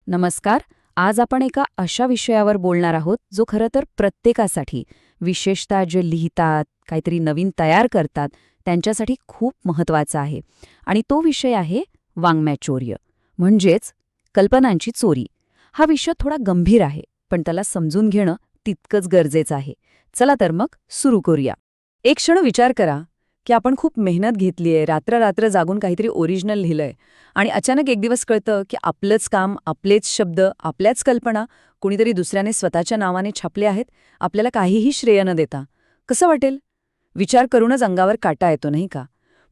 नमस्कार. आज आपण एका अशा विषयावर बोलणार आहोत जो खरं तर प्रत्येकासाठी, विशेषतः जे लिहितात, काहीतरी नवीन तयार करतात, त्यांच्यासाठी खूप महत्त्वाचा आहे. आणि तो विषय आहे वाङ्मयचौर्य, म्हणजेच कल्पनांची चोरी. हा विषय थोडा गंभीर आहे, पण त्याला समजून घेणं तितकंच गरजेचं आहे. चला तर मग सुरू करूया. एक क्षण विचार करा की आपण खूप मेहनत घेतलीये, रात्र जागून काहीतरी ओरिजिनल लिहिलंय, आणि अचानक एक दिवस कळतं की आपलंच काम, आपलेच शब्द, आपल्याच कल्पना कुणीतरी दुसऱ्याने स्वतःच्या नावाने छापले आहेत, आपल्याला काहीही श्रेय न देता. कसं वाटेल? विचार करूनच अंगावर काटा येतो, नाही का?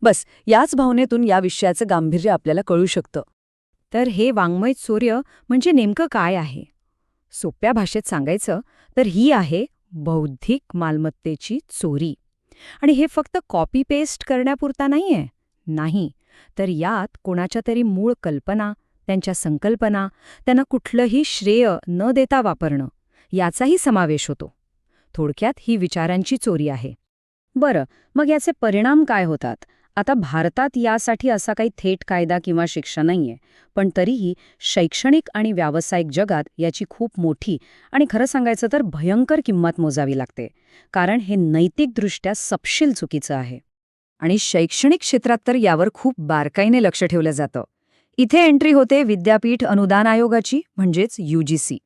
बस याच भावनेतून या विषयाचं गांभीर्य आपल्याला कळू शकतं. तर हे वाङ्मय चौर्य म्हणजे नेमकं काय आहे? सोप्या भाषेत सांगायचं तर ही आहे बौद्धिक मालमत्तेची चोरी. आणि हे फक्त कॉपी पेस्ट करण्यापुरता नाहीये. नाही, तर यात कोणाच्या तरी मूळ कल्पना, त्यांच्या संकल्पना, त्यांना कुठलंही श्रेय न देता वापरणं, याचाही समावेश होतो. थोडक्यात ही विचारांची चोरी आहे. बरं, मग याचे परिणाम काय होतात? आता भारतात यासाठी असा काही थेट कायदा किंवा शिक्षा नाहीये, पण तरीही शैक्षणिक आणि व्यावसायिक जगात याची खूप मोठी आणि खरं सांगायचं तर भयंकर किंमत मोजावी लागते, कारण हे नैतिकदृष्ट्या सपशील चुकीचं आहे. आणि शैक्षणिक क्षेत्रात तर यावर खूप बारकाईने लक्ष ठेवलं जातं. इथे एंट्री होते विद्यापीठ अनुदान आयोगाची, म्हणजेच UGC.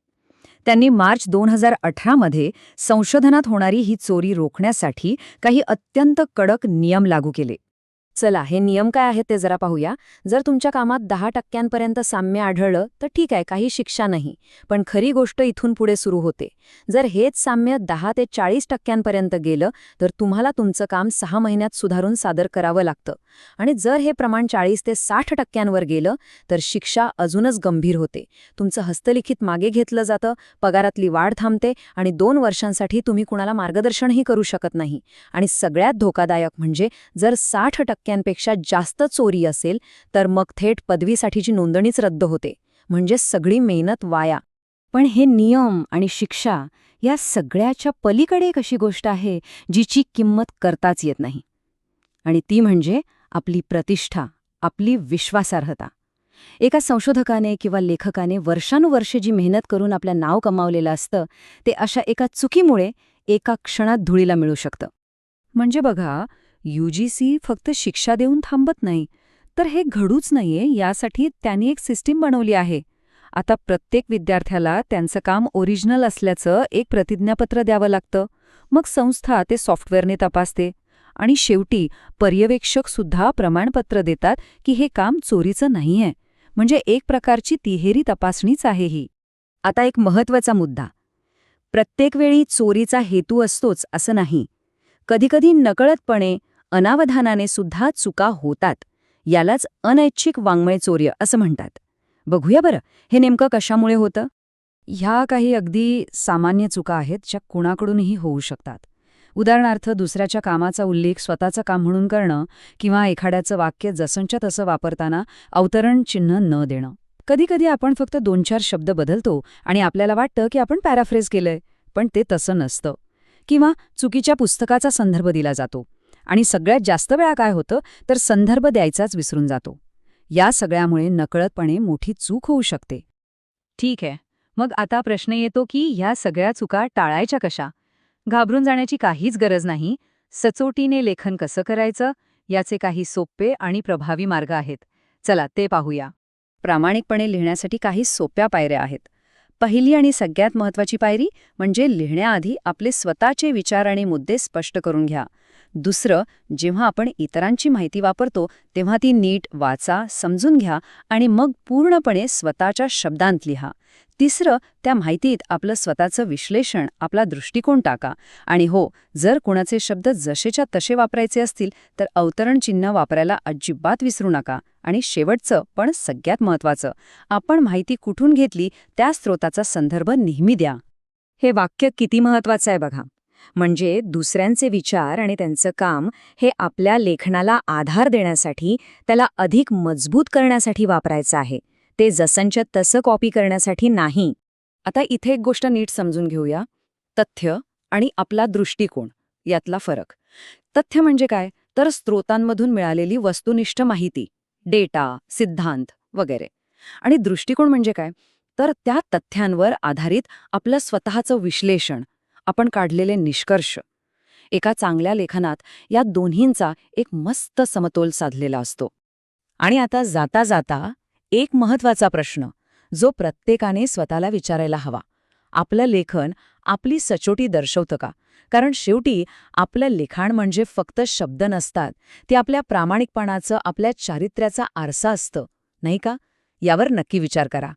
त्यांनी मार्च 2018 मध्ये संशोधनात होणारी ही चोरी रोखण्यासाठी काही अत्यंत कडक नियम लागू केले. चला, हे नियम काय आहेत ते जरा पाहूया. जर तुमच्या कामात 10% साम्य आढळलं तर ठीक आहे, काही शिक्षा नाही. पण खरी गोष्ट इथून पुढे सुरू होते. जर हेच साम्य 10 ते 40% गेलं तर तुम्हाला तुमचं काम 6 महिन्यात सुधारून सादर करावं लागतं. आणि जर हे प्रमाण 40 ते 60% गेलं तर शिक्षा अजूनच गंभीर होते. तुमचं हस्तलिखित मागे घेतलं जातं, पगारातली वाढ थांबते आणि 2 वर्षांसाठी तुम्ही कुणाला मार्गदर्शनही करू शकत नाही. आणि सगळ्यात धोकादायक म्हणजे जर 60%पेक्षा जास्त चोरी असेल तर मग थेट पदवीसाठीची नोंदणीच रद्द होते. म्हणजे सगळी मेहनत वाया. पण हे नियम आणि शिक्षा या सगळ्याच्या पलीकडे एक अशी गोष्ट आहे जिची किंमत करताच येत नाही. आणि ती म्हणजे आपली प्रतिष्ठा, आपली विश्वासार्हता. एका संशोधकाने किंवा लेखकाने वर्षानुवर्षे जी मेहनत करून आपलं नाव कमावलेलं असतं, ते अशा एका चुकीमुळे एका क्षणात धुळीला मिळू शकतं. म्हणजे बघा, UGC फक्त शिक्षा देऊन थांबत नाही, तर हे घडूच नाहीये यासाठी त्यांनी एक सिस्टीम बनवली आहे. आता प्रत्येक विद्यार्थ्याला त्यांचं काम ओरिजिनल असल्याचं एक प्रतिज्ञापत्र द्यावं लागतं. मग संस्था ते सॉफ्टवेअरने तपासते आणि शेवटी पर्यवेक्षक सुद्धा प्रमाणपत्र देतात की हे काम चोरीचं नाहीये. म्हणजे एक प्रकारची तिहेरी तपासणीच आहे ही. आता एक महत्त्वाचा मुद्दा. प्रत्येक वेळी चोरीचा हेतू असतोच असं नाही. कधीकधी नकळतपणे, अनावधानाने सुद्धा चुका होतात. यालाच अनैच्छिक वाङ्मयचौर्य असं म्हणतात. बघूया बरं, हे नेमकं कशामुळे होतं? ह्या काही अगदी सामान्य चुका आहेत ज्या कुणाकडूनही होऊ शकतात. उदाहरणार्थ, दुसऱ्याच्या कामाचा उल्लेख स्वतःचं काम म्हणून करणं किंवा एखाद्याचं वाक्य जसंच्या तसं वापरताना अवतरण चिन्ह न देणं. कधीकधी आपण फक्त 2-4 शब्द बदलतो आणि आपल्याला वाटतं की आपण पॅराफ्रेज केलंय, पण ते तसं नसतं. किंवा चुकीच्या पुस्तकाचा संदर्भ दिला जातो आणि सगळ्यात जास्त वेळा काय होतं तर संदर्भ द्यायचाच विसरून जातो. या सगळ्यामुळे नकळतपणे मोठी चूक होऊ शकते. ठीक आहे, मग आता प्रश्न येतो की ह्या सगळ्या चुका टाळायच्या कशा? घाबरून जाण्याची काहीच गरज नाही. सचोटीने लेखन कसं करायचं याचे काही सोपे आणि प्रभावी मार्ग आहेत. चला ते पाहूया. प्रामाणिकपणे लिहिण्यासाठी काही सोप्या पायऱ्या आहेत. पहिली आणि सगळ्यात महत्त्वाची पायरी म्हणजे लिहिण्याआधी आपले स्वतःचे विचार आणि मुद्दे स्पष्ट करून घ्या. दुसरं, जेव्हा आपण इतरांची माहिती वापरतो तेव्हा ती नीट वाचा, समजून घ्या आणि मग पूर्णपणे स्वतःच्या शब्दांत लिहा. तिसरं, त्या माहितीत आपलं स्वतःचं विश्लेषण, आपला दृष्टिकोन टाका. आणि हो, जर कोणाचे शब्द जसेच्या तसे वापरायचे असतील तर अवतरण चिन्ह वापरायला अजिबात विसरू नका. आणि शेवटचं पण सगळ्यात महत्त्वाचं, आपण माहिती कुठून घेतली त्या स्रोताचा संदर्भ नेहमी द्या. हे वाक्य किती महत्त्वाचं आहे बघा. म्हणजे दुसऱ्यांचे विचार आणि त्यांचं काम हे आपल्या लेखनाला आधार देण्यासाठी, त्याला अधिक मजबूत करण्यासाठी वापरायचं आहे. ते जसंच्या तसं कॉपी करण्यासाठी नाही. आता इथे एक गोष्ट नीट समजून घेऊया. तथ्य आणि आपला दृष्टिकोन यातला फरक. तथ्य म्हणजे काय तर स्रोतांमधून मिळालेली वस्तुनिष्ठ माहिती, डेटा, सिद्धांत वगैरे. आणि दृष्टिकोन म्हणजे काय तर त्या तथ्यांवर आधारित आपलं स्वतःचं विश्लेषण, आपण काढलेले निष्कर्ष. एका चांगल्या लेखनात या दोन्हींचा एक मस्त समतोल साधलेला असतो. आणि आता जाता जाता एक महत्वाचा प्रश्न, जो प्रत्येकाने स्वतःला विचारायला हवा. आपलं लेखन आपली सचोटी दर्शवतं का? कारण शेवटी आपलं लिखाण म्हणजे फक्त शब्द नसतात, ते आपल्या प्रामाणिकपणाचं, आपल्या चारित्र्याचा आरसा असतं, नाही का? यावर नक्की विचार करा.